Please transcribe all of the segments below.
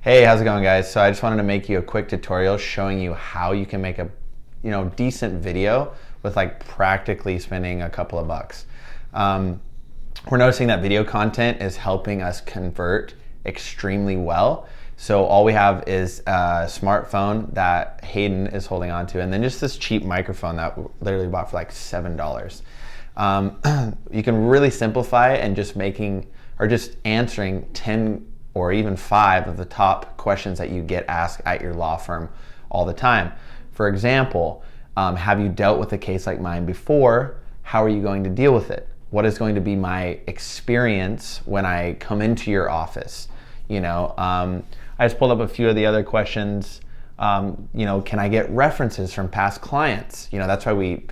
Hey, how's it going, guys? So I just wanted to make you a quick tutorial showing you how you can make a decent video with like practically spending a couple of bucks. We're noticing that video content is helping us convert extremely well. So all we have is a smartphone that Hayden is holding on to, and then just this cheap microphone that we literally bought for like $7. You can really simplify it and just answering 10 or even 5 of the top questions that you get asked at your law firm all the time. For example, have you dealt with a case like mine before? How are you going to deal with it? What is going to be my experience when I come into your office? I just pulled up a few of the other questions. Can I get references from past clients? That's why we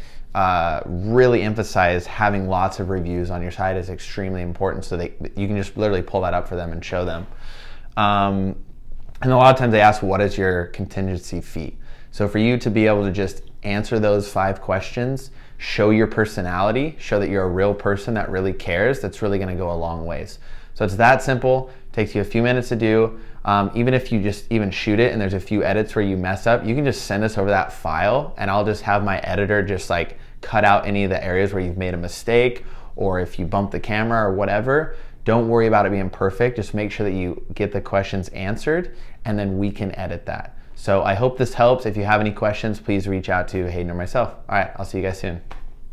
really emphasize having lots of reviews on your site is extremely important, so that you can just literally pull that up for them and show them. And a lot of times they ask, what is your contingency fee? So for you to be able to just answer those 5 questions, show your personality, show that you're a real person that really cares, that's really gonna go a long ways. So it's that simple, takes you a few minutes to do. Even if you just even shoot it and there's a few edits where you mess up, you can just send us over that file and I'll just have my editor just like cut out any of the areas where you've made a mistake, or if you bump the camera or whatever. Don't worry about it being perfect, just make sure that you get the questions answered and then we can edit that. So I hope this helps. If you have any questions, please reach out to Hayden or myself. All right, I'll see you guys soon.